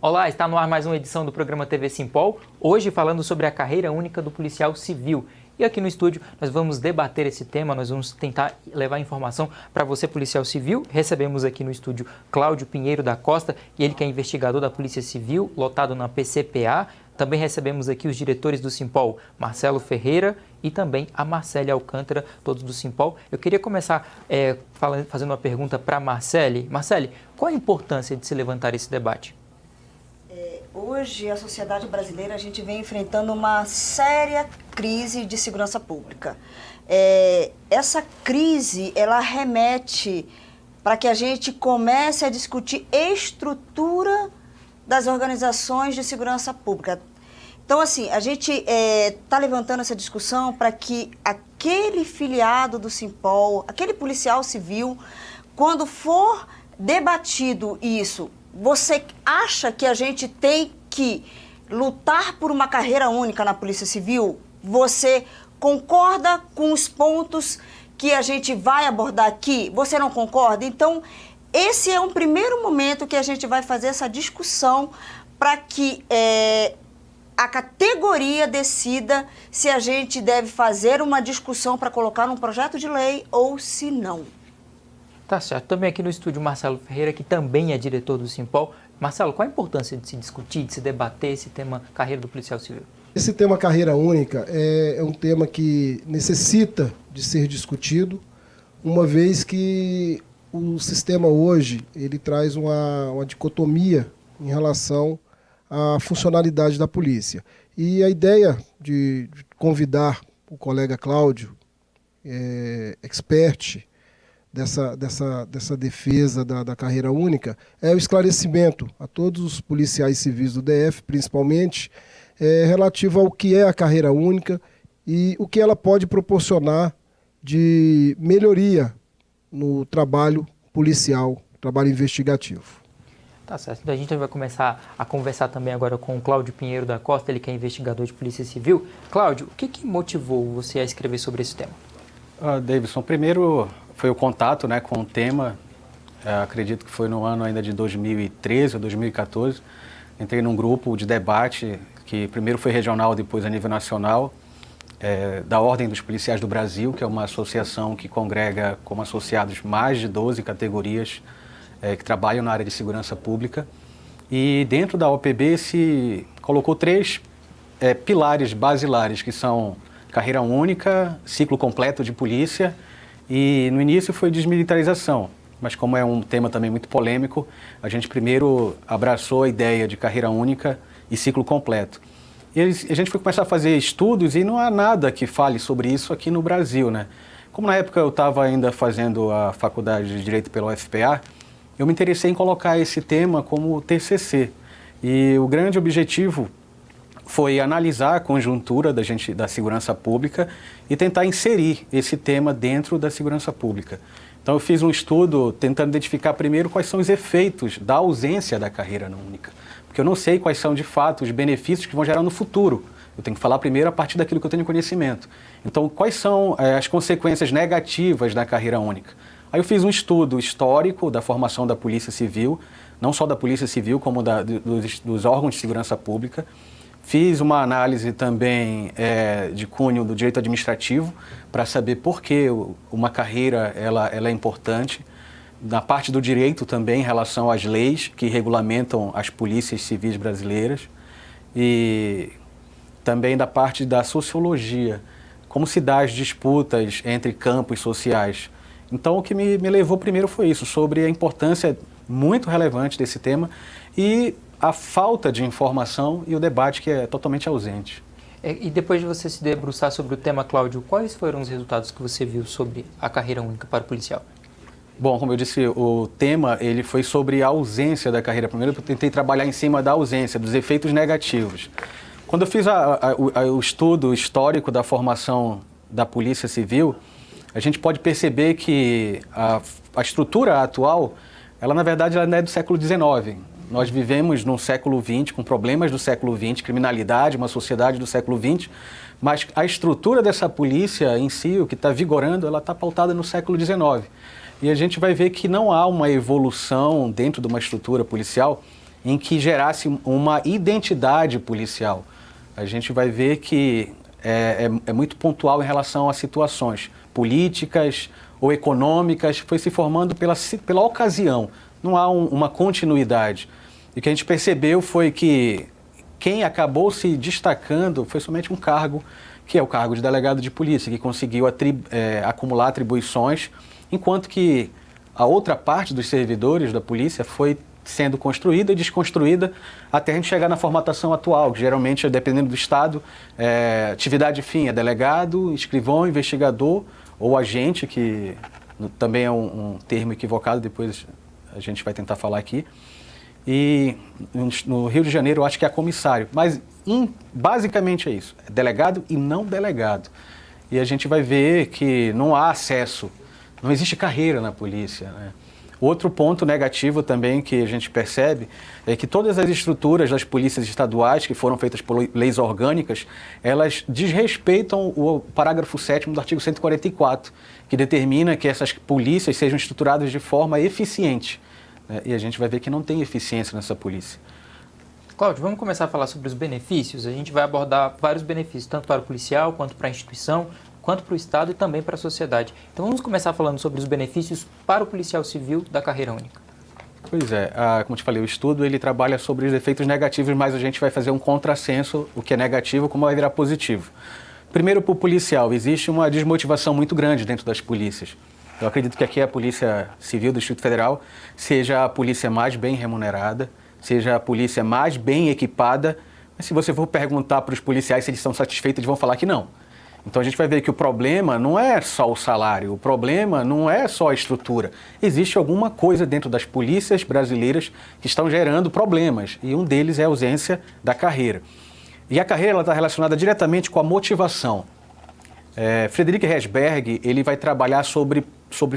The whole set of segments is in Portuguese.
Olá, está no ar mais uma edição do programa TV Simpol, hoje falando sobre a carreira única do policial civil. E aqui no estúdio nós vamos debater esse tema, nós vamos tentar levar informação para você, policial civil. Recebemos aqui no estúdio Cláudio Pinheiro da Costa, ele que é investigador da Polícia Civil, lotado na PCPA. Também recebemos aqui os diretores do Simpol, Marcelo Ferreira e também a Marcele Alcântara, todos do Simpol. Eu queria começar fazendo uma pergunta para a Marcele. Marcele, qual a importância de se levantar esse debate? Hoje, a sociedade brasileira, a gente vem enfrentando uma séria crise de segurança pública. Essa crise, ela remete para que a gente comece a discutir estrutura das organizações de segurança pública. Então, assim, a gente está levantando essa discussão para que aquele filiado do Simpol, aquele policial civil, quando for debatido isso, você acha que a gente tem que lutar por uma carreira única na Polícia Civil? Você concorda com os pontos que a gente vai abordar aqui? Você não concorda? Então, esse é um primeiro momento que a gente vai fazer essa discussão para que a categoria decida se a gente deve fazer uma discussão para colocar num projeto de lei ou se não. Tá certo. Também aqui no estúdio Marcelo Ferreira, que também é diretor do Simpol. Marcelo, qual a importância de se discutir, de se debater esse tema carreira do policial civil? Esse tema carreira única é um tema que necessita de ser discutido, uma vez que o sistema hoje ele traz uma dicotomia em relação à funcionalidade da polícia. E a ideia de convidar o colega Cláudio, expert dessa defesa da carreira única, é o esclarecimento a todos os policiais civis do DF, principalmente, relativo ao que é a carreira única e o que ela pode proporcionar de melhoria no trabalho policial, trabalho investigativo. Tá certo. Então a gente vai começar a conversar também agora com o Cláudio Pinheiro da Costa, ele que é investigador de Polícia Civil. Cláudio, o que motivou você a escrever sobre esse tema? Davidson, primeiro foi o contato, né, com o tema, acredito que foi no ano ainda de 2013 ou 2014, entrei num grupo de debate que primeiro foi regional, depois a nível nacional, da Ordem dos Policiais do Brasil, que é uma associação que congrega como associados mais de 12 categorias que trabalham na área de segurança pública. E dentro da OPB se colocou três pilares basilares, que são carreira única, ciclo completo de polícia, e no início foi desmilitarização, mas como é um tema também muito polêmico, a gente primeiro abraçou a ideia de carreira única e ciclo completo. E a gente foi começar a fazer estudos e não há nada que fale sobre isso aqui no Brasil, né? Como na época eu estava ainda fazendo a faculdade de Direito pela UFPA, eu me interessei em colocar esse tema como TCC. E o grande objetivo foi analisar a conjuntura da segurança pública e tentar inserir esse tema dentro da segurança pública. Então eu fiz um estudo tentando identificar primeiro quais são os efeitos da ausência da carreira única, porque eu não sei quais são de fato os benefícios que vão gerar no futuro. Eu tenho que falar primeiro a partir daquilo que eu tenho conhecimento. Então quais são as consequências negativas da carreira única? Aí eu fiz um estudo histórico da formação da Polícia Civil, não só da Polícia Civil como dos órgãos de segurança pública. Fiz uma análise também de cunho do direito administrativo para saber por que uma carreira ela é importante. Na parte do direito também, em relação às leis que regulamentam as polícias civis brasileiras. E também da parte da sociologia, como se dá as disputas entre campos sociais. Então o que me levou primeiro foi isso, sobre a importância muito relevante desse tema e a falta de informação e o debate que é totalmente ausente. E depois de você se debruçar sobre o tema, Cláudio, quais foram os resultados que você viu sobre a carreira única para o policial? Bom, como eu disse, o tema ele foi sobre a ausência da carreira. Primeiro eu tentei trabalhar em cima da ausência, dos efeitos negativos. Quando eu fiz o estudo histórico da formação da Polícia Civil, a gente pode perceber que a estrutura atual, ela na verdade ela não é do século XIX. Nós vivemos num século XX, com problemas do século XX, criminalidade, uma sociedade do século XX, mas a estrutura dessa polícia em si, o que está vigorando, ela está pautada no século XIX. E a gente vai ver que não há uma evolução dentro de uma estrutura policial em que gerasse uma identidade policial. A gente vai ver que é muito pontual em relação a situações políticas ou econômicas, foi se formando pela ocasião, não há uma continuidade. E o que a gente percebeu foi que quem acabou se destacando foi somente um cargo, que é o cargo de delegado de polícia, que conseguiu acumular atribuições, enquanto que a outra parte dos servidores da polícia foi sendo construída e desconstruída até a gente chegar na formatação atual, que geralmente, dependendo do estado, atividade fim é delegado, escrivão, investigador ou agente, que também é um termo equivocado, depois a gente vai tentar falar aqui. E no Rio de Janeiro eu acho que é comissário, mas basicamente é isso, é delegado e não delegado. E a gente vai ver que não há acesso, não existe carreira na polícia, né? Outro ponto negativo também que a gente percebe é que todas as estruturas das polícias estaduais que foram feitas por leis orgânicas, elas desrespeitam o parágrafo 7º do artigo 144, que determina que essas polícias sejam estruturadas de forma eficiente, né? E a gente vai ver que não tem eficiência nessa polícia. Cláudio, vamos começar a falar sobre os benefícios. A gente vai abordar vários benefícios, tanto para o policial, quanto para a instituição, quanto para o Estado e também para a sociedade. Então vamos começar falando sobre os benefícios para o policial civil da carreira única. Pois é, como te falei, o estudo ele trabalha sobre os efeitos negativos, mas a gente vai fazer um contrassenso, o que é negativo, como vai virar positivo. Primeiro, para o policial, existe uma desmotivação muito grande dentro das polícias. Eu acredito que aqui a Polícia Civil do Distrito Federal seja a polícia mais bem remunerada, seja a polícia mais bem equipada, mas se você for perguntar para os policiais se eles estão satisfeitos, eles vão falar que não. Então a gente vai ver que o problema não é só o salário, o problema não é só a estrutura. Existe alguma coisa dentro das polícias brasileiras que estão gerando problemas, e um deles é a ausência da carreira. E a carreira está relacionada diretamente com a motivação. Frederic Herzberg ele vai trabalhar sobre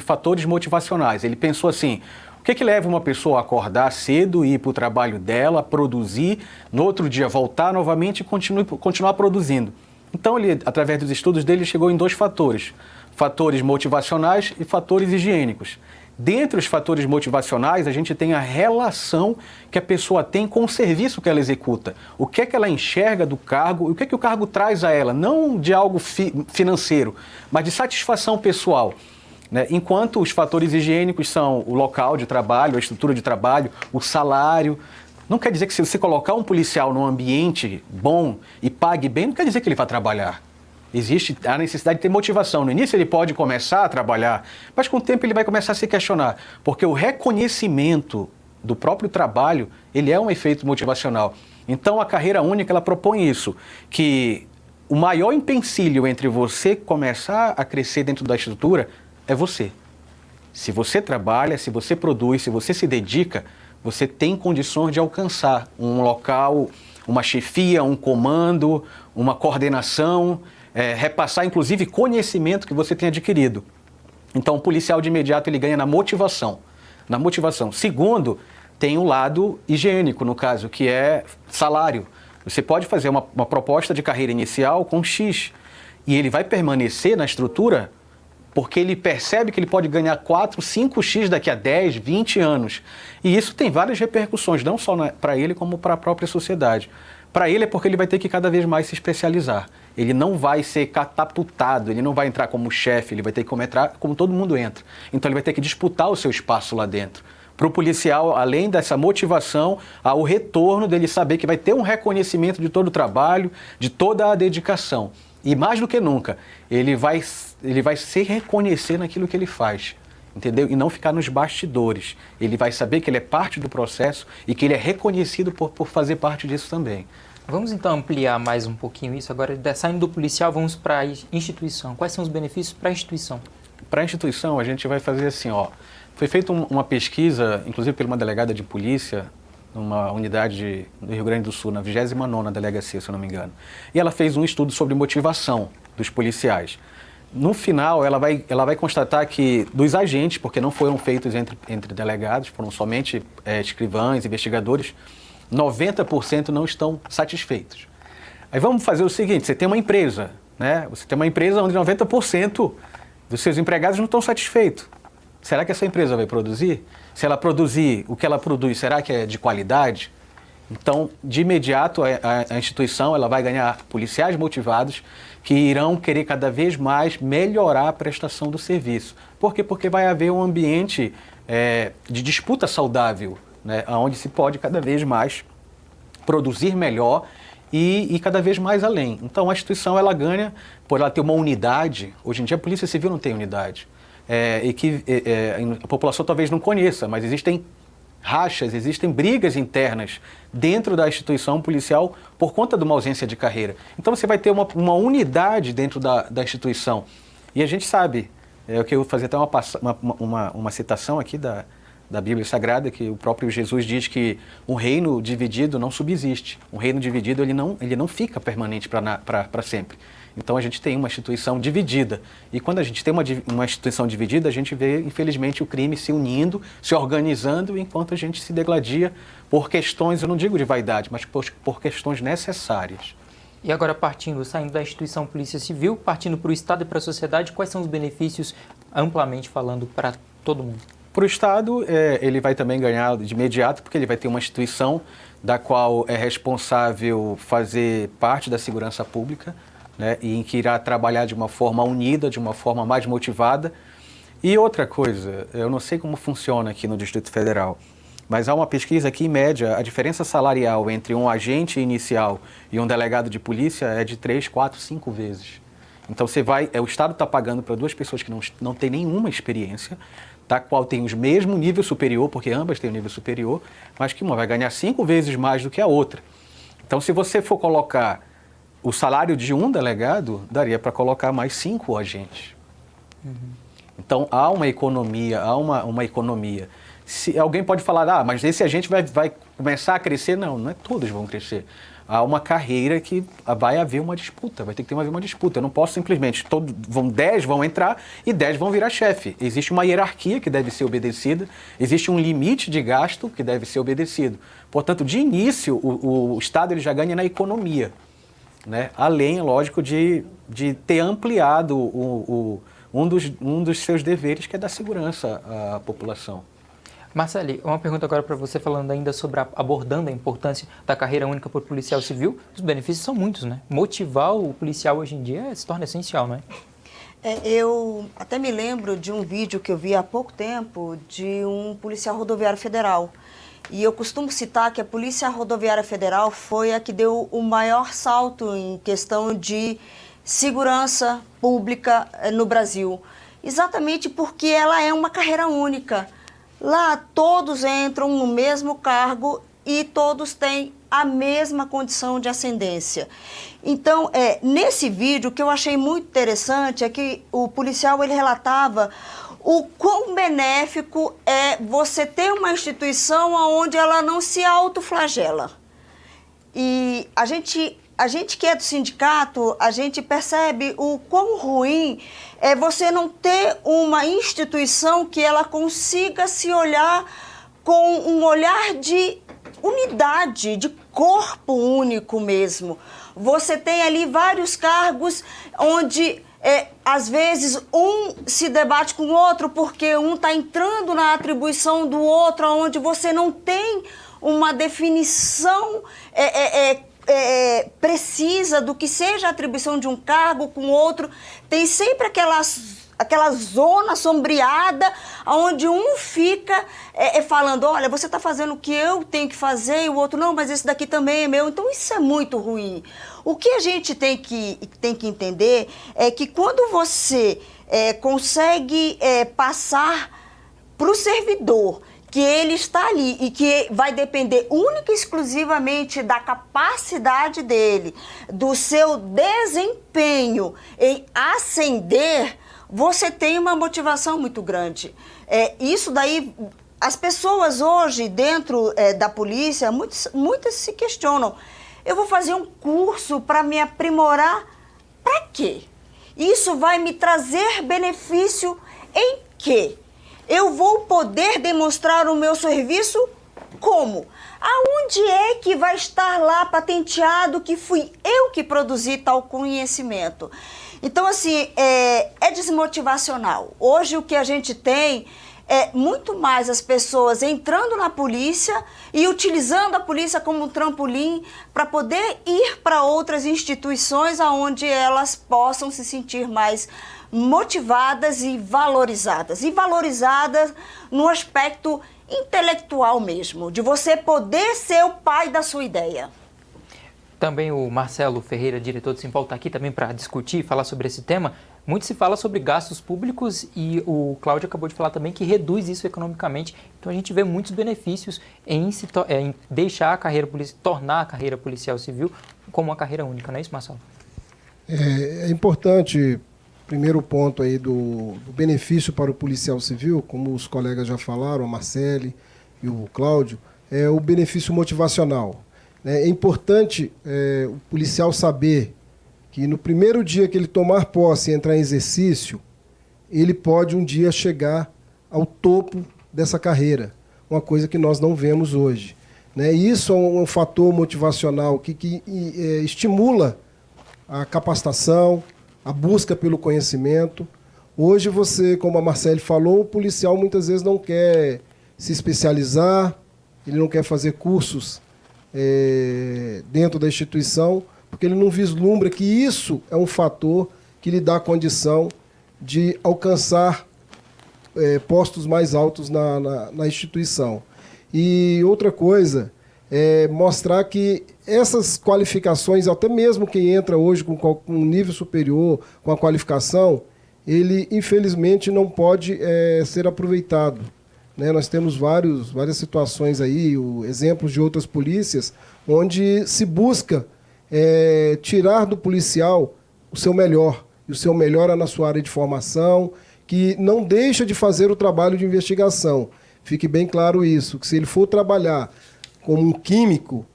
fatores motivacionais. Ele pensou assim: o que leva uma pessoa a acordar cedo e ir para o trabalho dela, produzir, no outro dia voltar novamente e continuar produzindo? Então, ele, através dos estudos dele, chegou em 2 fatores. Fatores motivacionais e fatores higiênicos. Dentre os fatores motivacionais, a gente tem a relação que a pessoa tem com o serviço que ela executa. O que é que ela enxerga do cargo e o que é que o cargo traz a ela, não de algo financeiro, mas de satisfação pessoal, né? Enquanto os fatores higiênicos são o local de trabalho, a estrutura de trabalho, o salário. Não quer dizer que se você colocar um policial num ambiente bom e pague bem, não quer dizer que ele vai trabalhar. Existe a necessidade de ter motivação. No início ele pode começar a trabalhar, mas com o tempo ele vai começar a se questionar, porque o reconhecimento do próprio trabalho, ele é um efeito motivacional. Então a carreira única, ela propõe isso, que o maior empecilho entre você começar a crescer dentro da estrutura é você. Se você trabalha, se você produz, se você se dedica, você tem condições de alcançar um local, uma chefia, um comando, uma coordenação, repassar inclusive conhecimento que você tem adquirido. Então o policial de imediato ele ganha na motivação. Segundo, tem o lado higiênico, no caso, que é salário. Você pode fazer uma proposta de carreira inicial com X e ele vai permanecer na estrutura porque ele percebe que ele pode ganhar 4, 5x daqui a 10, 20 anos. E isso tem várias repercussões, não só para ele, como para a própria sociedade. Para ele é porque ele vai ter que cada vez mais se especializar. Ele não vai ser catapultado, ele não vai entrar como chefe, ele vai ter que entrar como todo mundo entra. Então ele vai ter que disputar o seu espaço lá dentro. Para o policial, além dessa motivação, há o retorno dele saber que vai ter um reconhecimento de todo o trabalho, de toda a dedicação. E mais do que nunca, ele vai se reconhecer naquilo que ele faz, entendeu? E não ficar nos bastidores. Ele vai saber que ele é parte do processo e que ele é reconhecido por fazer parte disso também. Vamos então ampliar mais um pouquinho isso. Agora, saindo do policial, vamos para a instituição. Quais são os benefícios para a instituição? Para a instituição, a gente vai fazer assim, foi feita uma pesquisa, inclusive por uma delegada de polícia, numa unidade do Rio Grande do Sul, na 29ª delegacia, se eu não me engano. E ela fez um estudo sobre motivação dos policiais. No final, ela vai constatar que dos agentes, porque não foram feitos entre delegados, foram somente escrivães, investigadores, 90% não estão satisfeitos. Aí vamos fazer o seguinte, você tem uma empresa, né? Você tem uma empresa onde 90% dos seus empregados não estão satisfeitos. será que essa empresa vai produzir? Se ela produzir, o que ela produz, será que é de qualidade? Então, de imediato, a instituição ela vai ganhar policiais motivados que irão querer cada vez mais melhorar a prestação do serviço. Por quê? Porque vai haver um ambiente de disputa saudável, né, onde se pode cada vez mais produzir melhor e cada vez mais além. Então, a instituição ela ganha por ela ter uma unidade. Hoje em dia, a Polícia Civil não tem unidade. E que a população talvez não conheça, mas existem rachas, existem brigas internas dentro da instituição policial por conta de uma ausência de carreira. Então você vai ter uma unidade dentro da instituição. E a gente sabe, que eu vou fazer até uma citação aqui da Bíblia Sagrada, que o próprio Jesus diz que um reino dividido não subsiste. Um reino dividido ele não fica permanente para sempre. Então a gente tem uma instituição dividida. E quando a gente tem uma instituição dividida, a gente vê, infelizmente, o crime se unindo, se organizando, enquanto a gente se degladia por questões, eu não digo de vaidade, mas por questões necessárias. E agora saindo da instituição Polícia Civil, partindo para o Estado e para a sociedade, quais são os benefícios, amplamente falando, para todo mundo? Para o Estado, ele vai também ganhar de imediato, porque ele vai ter uma instituição da qual é responsável fazer parte da segurança pública, né, e em que irá trabalhar de uma forma unida, de uma forma mais motivada. E outra coisa, eu não sei como funciona aqui no Distrito Federal, mas há uma pesquisa que, em média, a diferença salarial entre um agente inicial e um delegado de polícia é de 3, 4, 5 vezes. Então o Estado está pagando para duas pessoas que não têm nenhuma experiência, da qual tem o mesmo nível superior, porque ambas têm um nível superior, mas que uma vai ganhar 5 vezes mais do que a outra. Então, se você for colocar o salário de um delegado, daria para colocar mais 5 agentes. Uhum. Então, há uma economia, uma economia. Se alguém pode falar, mas esse agente vai começar a crescer. Não é todos vão crescer. Há uma carreira que vai haver uma disputa, vai ter que haver uma disputa. Eu não posso simplesmente, 10 vão entrar e 10 vão virar chefe. Existe uma hierarquia que deve ser obedecida, existe um limite de gasto que deve ser obedecido. Portanto, de início, o Estado ele já ganha na economia, né? Além, lógico, de ter ampliado um dos seus deveres, que é dar segurança à população. Marcele, uma pergunta agora para você, falando ainda abordando a importância da carreira única por policial civil. Os benefícios são muitos, né? Motivar o policial hoje em dia se torna essencial, não é? Eu até me lembro de um vídeo que eu vi há pouco tempo de um policial rodoviário federal. E eu costumo citar que a Polícia Rodoviária Federal foi a que deu o maior salto em questão de segurança pública no Brasil. Exatamente porque ela é uma carreira única. Lá todos entram no mesmo cargo e todos têm a mesma condição de ascendência. Então, nesse vídeo, o que eu achei muito interessante é que o policial ele relatava o quão benéfico é você ter uma instituição onde ela não se autoflagela. E a gente que é do sindicato, a gente percebe o quão ruim é você não ter uma instituição que ela consiga se olhar com um olhar de unidade, de corpo único mesmo. Você tem ali vários cargos onde às vezes um se debate com o outro porque um está entrando na atribuição do outro, onde você não tem uma definição precisa do que seja a atribuição de um cargo com outro. Tem sempre aquela zona sombreada onde um fica falando, olha, você está fazendo o que eu tenho que fazer e o outro, não, mas esse daqui também é meu. Então isso é muito ruim. O que a gente tem que entender é que quando você consegue passar para o servidor que ele está ali e que vai depender única e exclusivamente da capacidade dele, do seu desempenho em ascender, você tem uma motivação muito grande. Isso daí, as pessoas hoje dentro da polícia, muitas se questionam, eu vou fazer um curso para me aprimorar, para quê? Isso vai me trazer benefício em quê? Eu vou poder demonstrar o meu serviço como? Aonde é que vai estar lá patenteado que fui eu que produzi tal conhecimento? Então, assim, é desmotivacional. Hoje o que a gente tem muito mais as pessoas entrando na polícia e utilizando a polícia como um trampolim para poder ir para outras instituições onde elas possam se sentir mais motivadas e valorizadas. E valorizadas no aspecto intelectual mesmo, de você poder ser o pai da sua ideia. Também o Marcelo Ferreira, diretor do Simpol, está aqui também para discutir e falar sobre esse tema. Muito se fala sobre gastos públicos e o Cláudio acabou de falar também que reduz isso economicamente. Então a gente vê muitos benefícios em deixar a carreira policial, tornar a carreira policial civil como uma carreira única, não é isso, Marcelo? É importante, primeiro ponto aí do benefício para o policial civil, como os colegas já falaram, a Marcele e o Cláudio, é o benefício motivacional. É importante o policial saber que no primeiro dia que ele tomar posse e entrar em exercício, ele pode um dia chegar ao topo dessa carreira, uma coisa que nós não vemos hoje. E isso é um fator motivacional que estimula a capacitação, a busca pelo conhecimento. Hoje você, como a Marcele falou, o policial muitas vezes não quer se especializar, ele não quer fazer cursos dentro da instituição, porque ele não vislumbra que isso é um fator que lhe dá a condição de alcançar postos mais altos na instituição. E outra coisa é mostrar que essas qualificações, até mesmo quem entra hoje com um nível superior, com a qualificação, ele infelizmente não pode ser aproveitado. Nós temos várias situações aí, exemplos de outras polícias, onde se busca tirar do policial o seu melhor. E o seu melhor é na sua área de formação, que não deixa de fazer o trabalho de investigação. Fique bem claro isso, que se ele for trabalhar como um químico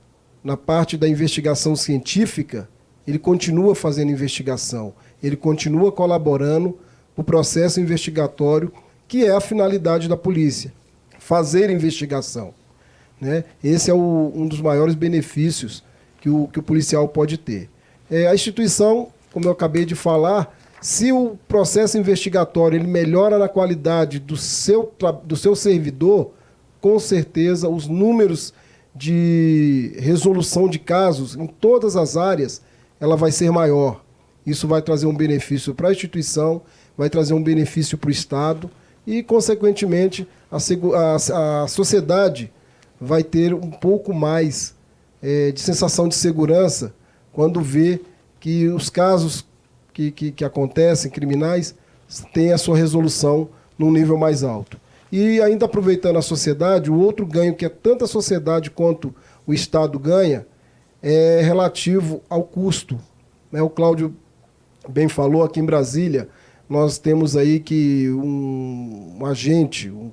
na parte da investigação científica, ele continua fazendo investigação, ele continua colaborando no processo investigatório, que é a finalidade da polícia, fazer investigação. Esse é um dos maiores benefícios que o policial pode ter. A instituição, como eu acabei de falar, se o processo investigatório ele melhora na qualidade do seu servidor, com certeza os números de resolução de casos em todas as áreas, ela vai ser maior. Isso vai trazer um benefício para a instituição, vai trazer um benefício para o Estado e, consequentemente, a sociedade vai ter um pouco mais de sensação de segurança quando vê que os casos que acontecem, criminais, têm a sua resolução num nível mais alto. E ainda aproveitando a sociedade, o outro ganho que tanto a sociedade quanto o Estado ganha é relativo ao custo. O Cláudio bem falou, aqui em Brasília, nós temos aí que um agente, um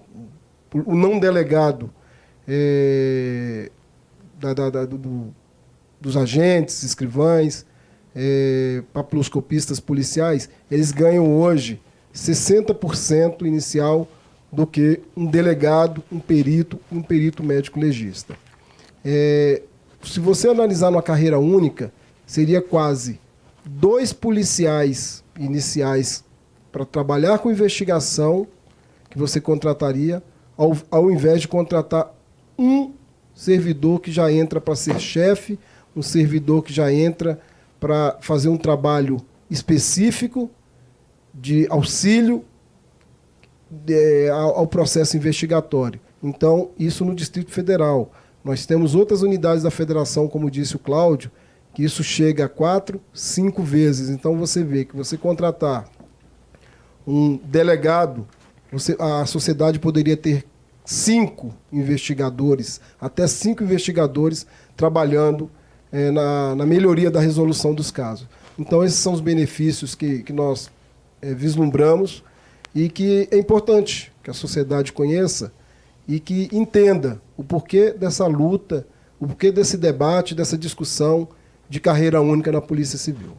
não delegado dos agentes, escrivães, papiloscopistas policiais, eles ganham hoje 60% inicial do que um delegado, um perito médico legista. Se você analisar numa carreira única, seria quase 2 policiais iniciais para trabalhar com investigação que você contrataria, ao invés de contratar um servidor que já entra para ser chefe, um servidor que já entra para fazer um trabalho específico de auxílio ao processo investigatório. Então, isso no Distrito Federal. Nós temos outras unidades da federação, como disse o Cláudio, que isso chega a 4, 5 vezes. Então, você vê que você contratar um delegado, a sociedade poderia ter 5 investigadores, até 5 investigadores trabalhando na melhoria da resolução dos casos. Então, esses são os benefícios que nós vislumbramos e que é importante que a sociedade conheça e que entenda o porquê dessa luta, o porquê desse debate, dessa discussão de carreira única na Polícia Civil.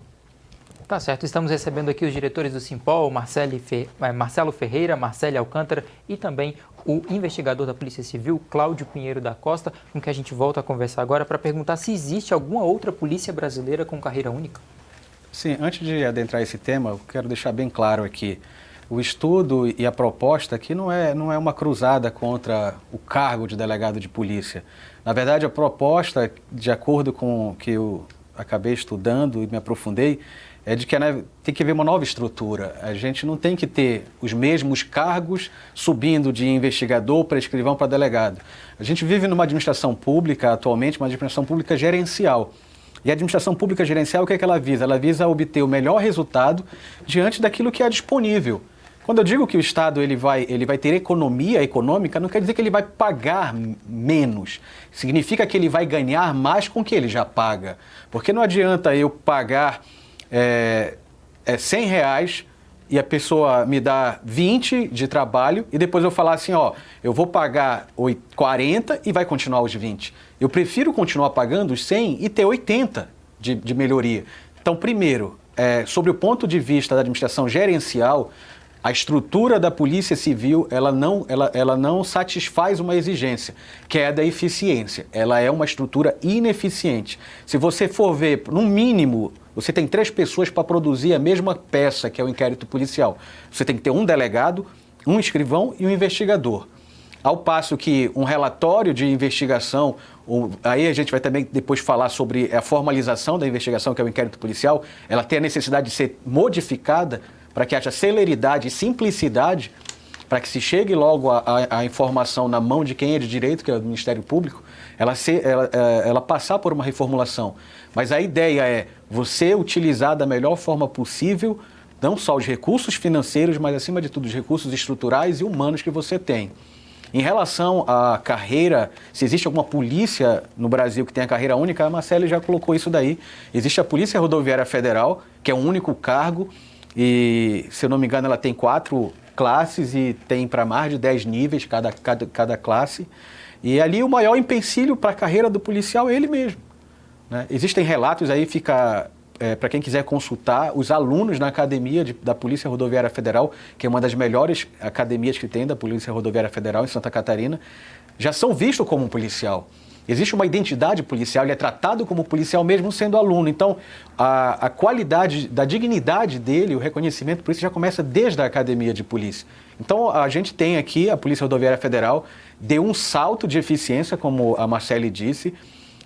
Tá certo, estamos recebendo aqui os diretores do Simpol, Marcelo Ferreira, Marcele Alcântara e também o investigador da Polícia Civil, Cláudio Pinheiro da Costa, com que a gente volta a conversar agora para perguntar se existe alguma outra polícia brasileira com carreira única. Sim, antes de adentrar esse tema, eu quero deixar bem claro aqui, o estudo e a proposta aqui não é uma cruzada contra o cargo de delegado de polícia. Na verdade, a proposta, de acordo com o que eu acabei estudando e me aprofundei, é de que tem que haver uma nova estrutura. A gente não tem que ter os mesmos cargos subindo de investigador para escrivão para delegado. A gente vive numa administração pública, atualmente, uma administração pública gerencial. E a administração pública gerencial, o que é que ela visa? Ela visa obter o melhor resultado diante daquilo que é disponível. Quando eu digo que o Estado ele vai ter economia econômica, não quer dizer que ele vai pagar menos. Significa que ele vai ganhar mais com o que ele já paga. Porque não adianta eu pagar R$100 e a pessoa me dá 20 de trabalho e depois eu falar assim, ó, eu vou pagar 40 e vai continuar os 20. Eu prefiro continuar pagando os 100 e ter 80 de melhoria. Então, primeiro, sobre o ponto de vista da administração gerencial, a estrutura da Polícia Civil, ela não satisfaz uma exigência, que é a da eficiência. Ela é uma estrutura ineficiente. Se você for ver, no mínimo, você tem 3 pessoas para produzir a mesma peça, que é o inquérito policial. Você tem que ter um delegado, um escrivão e um investigador. Ao passo que um relatório de investigação, aí a gente vai também depois falar sobre a formalização da investigação, que é o inquérito policial, ela tem a necessidade de ser modificada para que haja celeridade e simplicidade, para que se chegue logo a informação na mão de quem é de direito, que é o Ministério Público, ela passar por uma reformulação. Mas a ideia é você utilizar da melhor forma possível, não só os recursos financeiros, mas acima de tudo os recursos estruturais e humanos que você tem. Em relação à carreira, se existe alguma polícia no Brasil que tenha carreira única, a Marcele já colocou isso daí. Existe a Polícia Rodoviária Federal, que é um único cargo, e, se eu não me engano, ela tem 4 classes e tem para mais de 10 níveis cada classe. E ali o maior empecilho para a carreira do policial é ele mesmo, né? Existem relatos aí, para quem quiser consultar, os alunos na academia da Polícia Rodoviária Federal, que é uma das melhores academias que tem da Polícia Rodoviária Federal em Santa Catarina, já são vistos como um policial. Existe uma identidade policial, ele é tratado como policial mesmo sendo aluno. Então, a qualidade da dignidade dele, o reconhecimento por isso já começa desde a academia de polícia. Então, a gente tem aqui, a Polícia Rodoviária Federal deu um salto de eficiência, como a Marcele disse.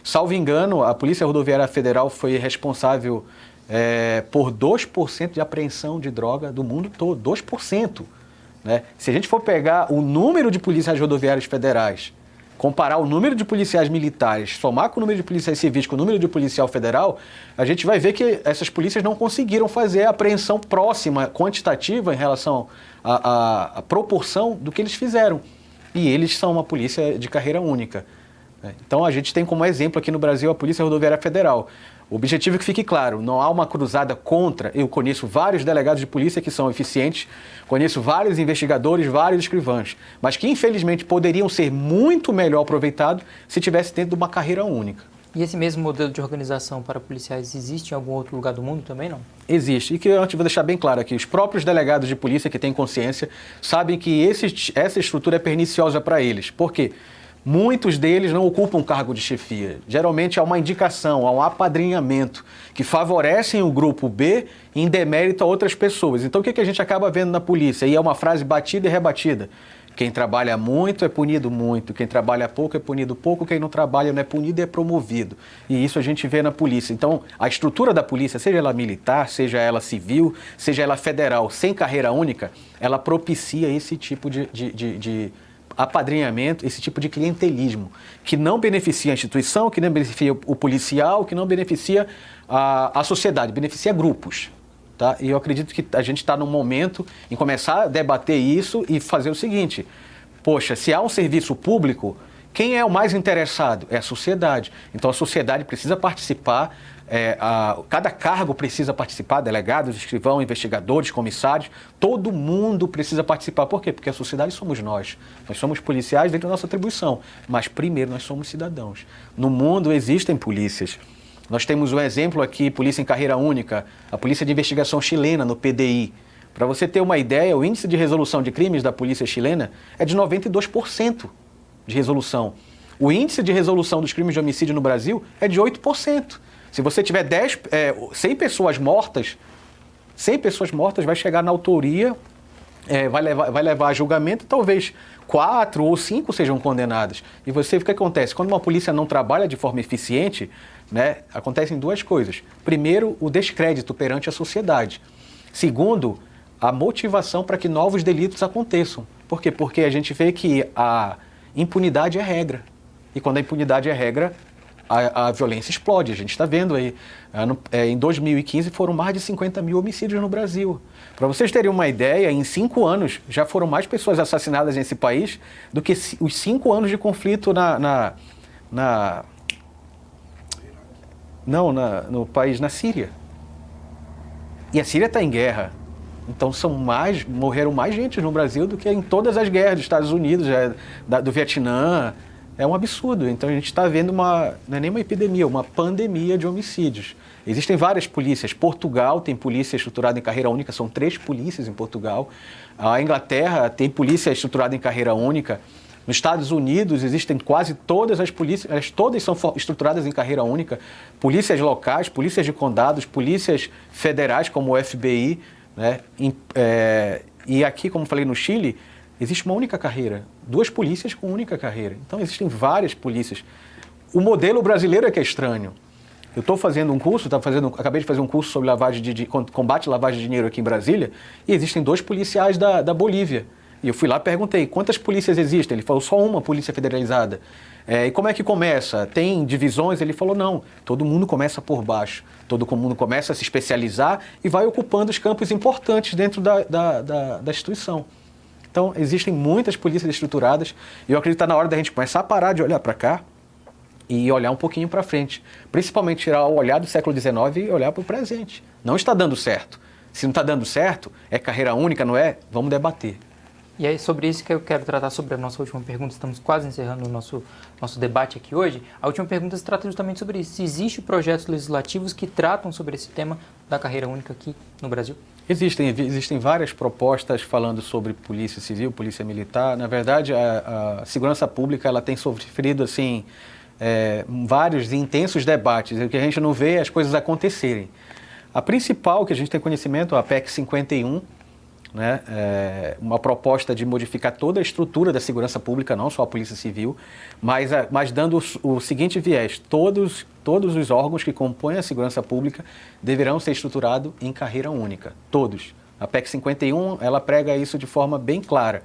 Salvo engano, a Polícia Rodoviária Federal foi responsável por 2% de apreensão de droga do mundo todo, 2%. Né? Se a gente for pegar o número de policiais rodoviários federais, comparar o número de policiais militares, somar com o número de policiais civis com o número de policial federal, a gente vai ver que essas polícias não conseguiram fazer a apreensão próxima, quantitativa, em relação à proporção do que eles fizeram. E eles são uma polícia de carreira única. Então, a gente tem como exemplo aqui no Brasil a Polícia Rodoviária Federal. O objetivo é que fique claro, não há uma cruzada contra. Eu conheço vários delegados de polícia que são eficientes, conheço vários investigadores, vários escrivães, mas que infelizmente poderiam ser muito melhor aproveitados se tivesse dentro de uma carreira única. E esse mesmo modelo de organização para policiais existe em algum outro lugar do mundo também, não? Existe. E que eu vou deixar bem claro aqui, os próprios delegados de polícia que têm consciência sabem que essa estrutura é perniciosa para eles. Por quê? Muitos deles não ocupam cargo de chefia. Geralmente há uma indicação, há um apadrinhamento que favorecem o grupo B em demérito a outras pessoas. Então o que a gente acaba vendo na polícia? E é uma frase batida e rebatida. Quem trabalha muito é punido muito, quem trabalha pouco é punido pouco, quem não trabalha não é punido e é promovido. E isso a gente vê na polícia. Então a estrutura da polícia, seja ela militar, seja ela civil, seja ela federal, sem carreira única, ela propicia esse tipo de apadrinhamento, esse tipo de clientelismo, que não beneficia a instituição, que não beneficia o policial, que não beneficia a sociedade, beneficia grupos. Tá? E eu acredito que a gente está num momento em começar a debater isso e fazer o seguinte: poxa, se há um serviço público, quem é o mais interessado? É a sociedade. Então a sociedade precisa participar, cada cargo precisa participar, delegados, escrivão, investigadores, comissários, todo mundo precisa participar. Por quê? Porque a sociedade somos nós. Nós somos policiais dentro da nossa atribuição, mas primeiro nós somos cidadãos. No mundo existem polícias. Nós temos um exemplo aqui, polícia em carreira única, a Polícia de Investigação Chilena, no PDI. Para você ter uma ideia, o índice de resolução de crimes da polícia chilena é de 92% de resolução. O índice de resolução dos crimes de homicídio no Brasil é de 8%. Se você tiver 100 pessoas mortas, 100 pessoas mortas vai chegar na autoria vai levar a julgamento, talvez 4 ou 5 sejam condenados. E o que acontece? Quando uma polícia não trabalha de forma eficiente, né, acontecem duas coisas. Primeiro, o descrédito perante a sociedade. Segundo, a motivação para que novos delitos aconteçam. Por quê? Porque a gente vê que a impunidade é regra. E quando a impunidade é regra, a violência explode. A gente está vendo aí, em 2015 foram mais de 50 mil homicídios no Brasil. Para vocês terem uma ideia, em 5 anos já foram mais pessoas assassinadas nesse país do que os 5 anos de conflito no país, na Síria. E a Síria está em guerra. Então morreram mais gente no Brasil do que em todas as guerras dos Estados Unidos, do Vietnã. É um absurdo. Então a gente está vendo não é nem uma epidemia, uma pandemia de homicídios. Existem várias polícias. Portugal tem polícia estruturada em carreira única, são 3 polícias em Portugal. A Inglaterra tem polícia estruturada em carreira única. Nos Estados Unidos existem quase todas as polícias, todas são estruturadas em carreira única. Polícias locais, polícias de condados, polícias federais como o FBI, né? E aqui, como falei, no Chile, existe uma única carreira, 2 polícias com única carreira. Então existem várias polícias. O modelo brasileiro é que é estranho. Eu estou fazendo um curso, acabei de fazer um curso sobre combate à lavagem de dinheiro aqui em Brasília, e existem 2 policiais da Bolívia. E eu fui lá e perguntei, quantas polícias existem? Ele falou, só uma polícia federalizada. E como é que começa? Tem divisões? Ele falou, não, todo mundo começa por baixo. Todo mundo começa a se especializar e vai ocupando os campos importantes dentro da instituição. Então, existem muitas polícias estruturadas e eu acredito que está na hora da gente começar a parar de olhar para cá e olhar um pouquinho para frente. Principalmente tirar o olhar do século XIX e olhar para o presente. Não está dando certo. Se não está dando certo, é carreira única, não é? Vamos debater. E é sobre isso que eu quero tratar sobre a nossa última pergunta. Estamos quase encerrando o nosso debate aqui hoje. A última pergunta se trata justamente sobre isso. Se existem projetos legislativos que tratam sobre esse tema da carreira única aqui no Brasil? Existem várias propostas falando sobre polícia civil, polícia militar. Na verdade, a segurança pública ela tem sofrido assim, vários e intensos debates. O que a gente não vê é as coisas acontecerem. A principal que a gente tem conhecimento é a PEC 51, né? Uma proposta de modificar toda a estrutura da segurança pública, não só a polícia civil, mas dando o seguinte viés: todos os órgãos que compõem a segurança pública deverão ser estruturados em carreira única, todos. A PEC 51, ela prega isso de forma bem clara.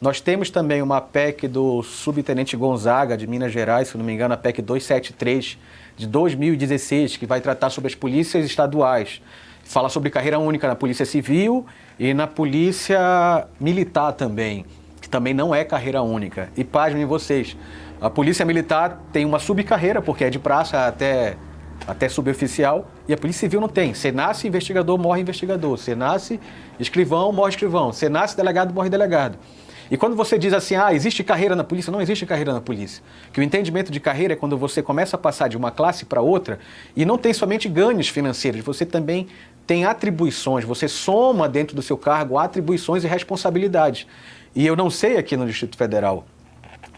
Nós temos também uma PEC do subtenente Gonzaga, de Minas Gerais, se não me engano, a PEC 273, de 2016, que vai tratar sobre as polícias estaduais. Fala sobre carreira única na Polícia Civil e na Polícia Militar também, que também não é carreira única. E pasmem vocês, a Polícia Militar tem uma subcarreira, porque é de praça até suboficial, e a Polícia Civil não tem. Você nasce investigador, morre investigador. Você nasce escrivão, morre escrivão. Você nasce delegado, morre delegado. E quando você diz assim, existe carreira na polícia, não existe carreira na polícia. Que o entendimento de carreira é quando você começa a passar de uma classe para outra e não tem somente ganhos financeiros, você também tem atribuições, você soma dentro do seu cargo atribuições e responsabilidades. E eu não sei aqui no Distrito Federal,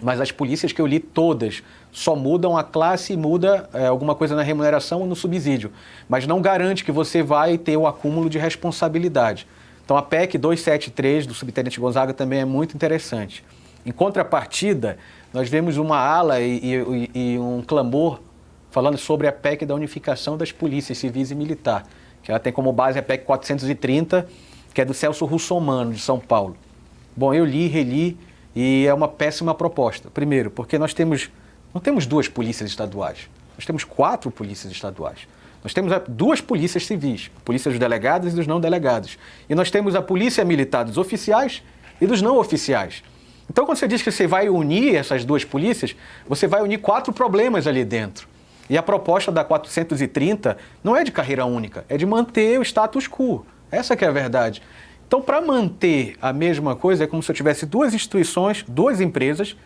mas as polícias que eu li todas só mudam a classe e muda alguma coisa na remuneração ou no subsídio, mas não garante que você vai ter o acúmulo de responsabilidade. Então a PEC 273 do subtenente Gonzaga também é muito interessante. Em contrapartida, nós vemos uma ala e um clamor falando sobre a PEC da unificação das polícias civis e militar, que ela tem como base a PEC 430, que é do Celso Russomano, de São Paulo. Bom, eu li, reli, e é uma péssima proposta. Primeiro, porque não temos 2 polícias estaduais, nós temos 4 polícias estaduais. Nós temos 2 polícias civis, a polícia dos delegados e dos não delegados. E nós temos a polícia militar dos oficiais e dos não oficiais. Então, quando você diz que você vai unir essas 2 polícias, você vai unir 4 problemas ali dentro. E a proposta da 430 não é de carreira única, é de manter o status quo. Essa que é a verdade. Então, para manter a mesma coisa, é como se eu tivesse 2 instituições, 2 empresas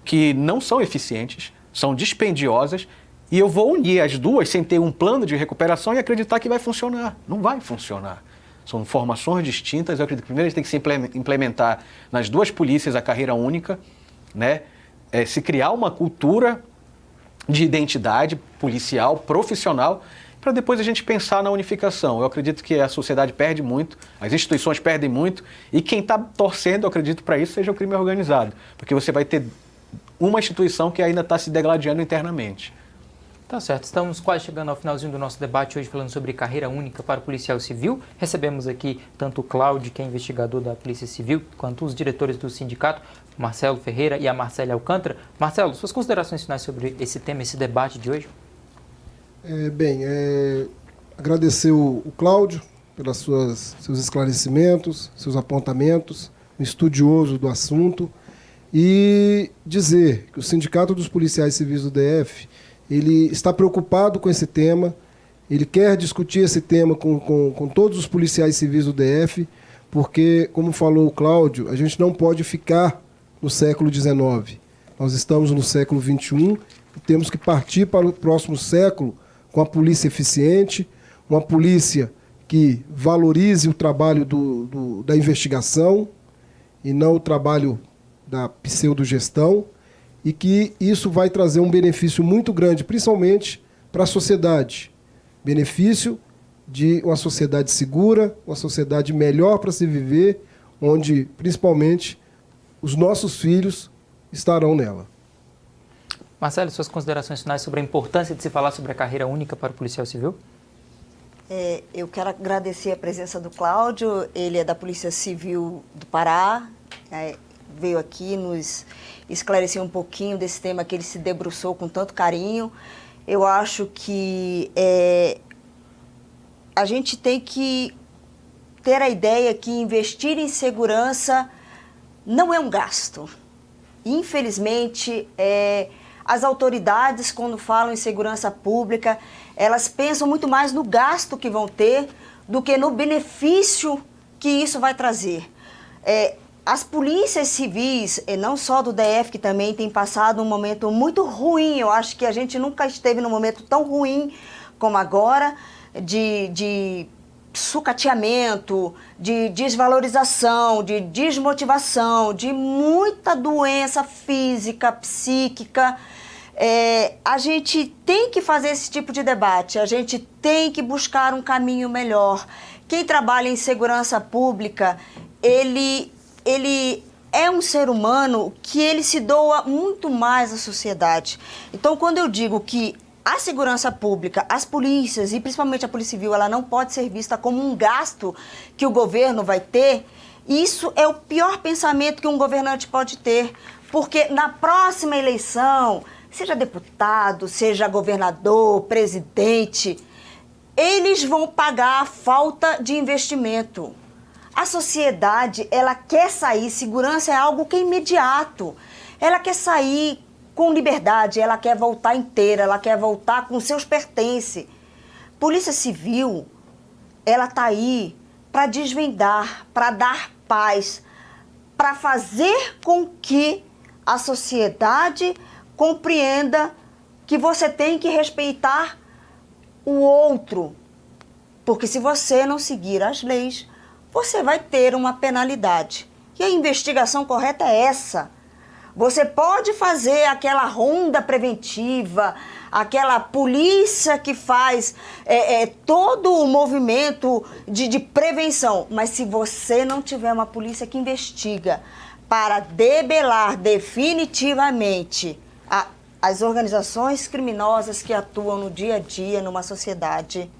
que não são eficientes, são dispendiosas, e eu vou unir as 2 sem ter um plano de recuperação e acreditar que vai funcionar. Não vai funcionar. São formações distintas. Eu acredito que primeiro a gente tem que se implementar nas 2 polícias a carreira única, né? Se criar uma cultura de identidade policial, profissional, para depois a gente pensar na unificação. Eu acredito que a sociedade perde muito, as instituições perdem muito, e quem está torcendo, eu acredito, para isso seja o crime organizado, porque você vai ter uma instituição que ainda está se degladiando internamente. Tá certo, estamos quase chegando ao finalzinho do nosso debate hoje falando sobre carreira única para o policial civil. Recebemos aqui tanto o Cláudio, que é investigador da Polícia Civil, quanto os diretores do sindicato, Marcelo Ferreira e a Marcélia Alcântara. Marcelo, suas considerações finais sobre esse tema, esse debate de hoje? Agradecer o Cláudio pelos seus esclarecimentos, seus apontamentos, um estudioso do assunto, e dizer que o Sindicato dos Policiais Civis do DF ele está preocupado com esse tema, ele quer discutir esse tema com todos os policiais civis do DF, porque, como falou o Cláudio, a gente não pode ficar no século XIX. Nós estamos no século XXI e temos que partir para o próximo século com a polícia eficiente, uma polícia que valorize o trabalho da investigação e não o trabalho da pseudogestão, e que isso vai trazer um benefício muito grande, principalmente para a sociedade. Benefício de uma sociedade segura, uma sociedade melhor para se viver, onde, principalmente, os nossos filhos estarão nela. Marcelo, suas considerações finais sobre a importância de se falar sobre a carreira única para o policial civil? Eu quero agradecer a presença do Cláudio, ele é da Polícia Civil do Pará, veio aqui nos esclarecer um pouquinho desse tema que ele se debruçou com tanto carinho. Eu acho que a gente tem que ter a ideia que investir em segurança não é um gasto. Infelizmente, as autoridades, quando falam em segurança pública, elas pensam muito mais no gasto que vão ter do que no benefício que isso vai trazer. As polícias civis, não só do DF, que também tem passado um momento muito ruim, eu acho que a gente nunca esteve num momento tão ruim como agora, de sucateamento, de desvalorização, de desmotivação, de muita doença física, psíquica. A gente tem que fazer esse tipo de debate, a gente tem que buscar um caminho melhor. Quem trabalha em segurança pública, ele é um ser humano que ele se doa muito mais à sociedade. Então, quando eu digo que a segurança pública, as polícias e principalmente a Polícia Civil, ela não pode ser vista como um gasto que o governo vai ter, isso é o pior pensamento que um governante pode ter, porque na próxima eleição, seja deputado, seja governador, presidente, eles vão pagar a falta de investimento. A sociedade, ela quer sair, segurança é algo que é imediato. Ela quer sair com liberdade, ela quer voltar inteira, ela quer voltar com seus pertences. Polícia Civil, ela está aí para desvendar, para dar paz, para fazer com que a sociedade compreenda que você tem que respeitar o outro. Porque se você não seguir as leis, você vai ter uma penalidade. E a investigação correta é essa. Você pode fazer aquela ronda preventiva, aquela polícia que faz todo o movimento de prevenção, mas se você não tiver uma polícia que investiga para debelar definitivamente as organizações criminosas que atuam no dia a dia numa sociedade,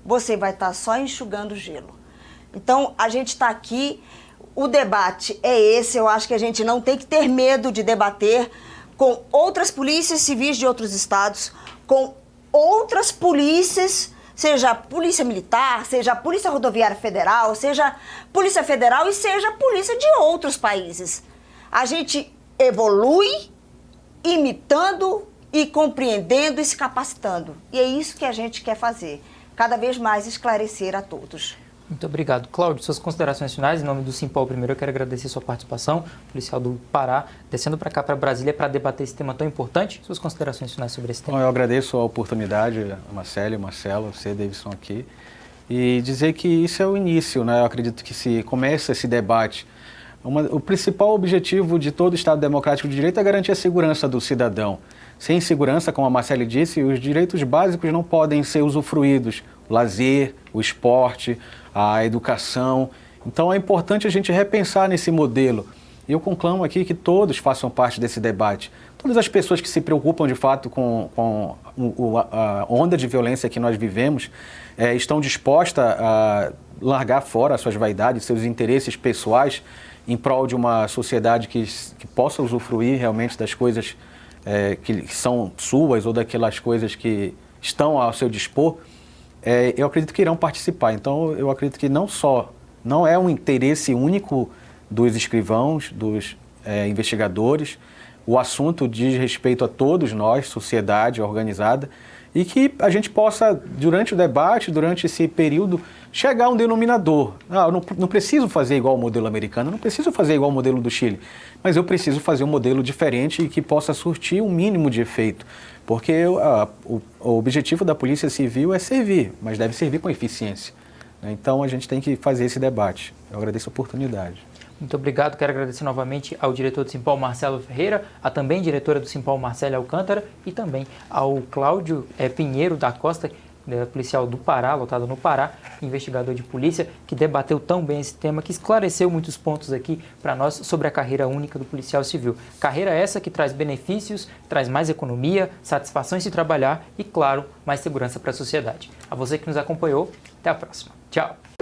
você vai estar só enxugando gelo. Então, a gente está aqui, o debate é esse, eu acho que a gente não tem que ter medo de debater com outras polícias civis de outros estados, com outras polícias, seja a Polícia Militar, seja a Polícia Rodoviária Federal, seja Polícia Federal e seja a polícia de outros países. A gente evolui imitando e compreendendo e se capacitando. E é isso que a gente quer fazer, cada vez mais esclarecer a todos. Muito obrigado. Cláudio, suas considerações finais, em nome do Simpol primeiro, eu quero agradecer sua participação, policial do Pará, descendo para cá, para Brasília, para debater esse tema tão importante. Suas considerações finais sobre esse tema. Bom, eu agradeço a oportunidade, a Marcélia, Marcelo, você, Davidson aqui, e dizer que isso é o início, né? Eu acredito que se começa esse debate, o principal objetivo de todo Estado democrático de direito é garantir a segurança do cidadão. Sem segurança, como a Marcele disse, os direitos básicos não podem ser usufruídos. O lazer, o esporte, a educação. Então é importante a gente repensar nesse modelo. E eu conclamo aqui que todos façam parte desse debate. Todas as pessoas que se preocupam de fato com a onda de violência que nós vivemos estão dispostas a largar fora as suas vaidades, seus interesses pessoais em prol de uma sociedade que possa usufruir realmente das coisas que são suas ou daquelas coisas que estão ao seu dispor. Eu acredito que irão participar. Então eu acredito que não é um interesse único dos escrivãos, dos investigadores. O assunto diz respeito a todos nós, sociedade organizada, e que a gente possa, durante o debate, durante esse período, chegar a um denominador. Eu não preciso fazer igual ao modelo americano, não preciso fazer igual ao modelo do Chile, mas eu preciso fazer um modelo diferente e que possa surtir um mínimo de efeito. Porque o objetivo da Polícia Civil é servir, mas deve servir com eficiência. Então a gente tem que fazer esse debate. Eu agradeço a oportunidade. Muito obrigado. Quero agradecer novamente ao diretor do Simpol, Marcelo Ferreira, a também diretora do Simpol, Marcele Alcântara, e também ao Cláudio Pinheiro da Costa, policial do Pará, lotado no Pará, investigador de polícia, que debateu tão bem esse tema, que esclareceu muitos pontos aqui para nós sobre a carreira única do policial civil. Carreira essa que traz benefícios, traz mais economia, satisfação em se trabalhar e, claro, mais segurança para a sociedade. A você que nos acompanhou, até a próxima. Tchau!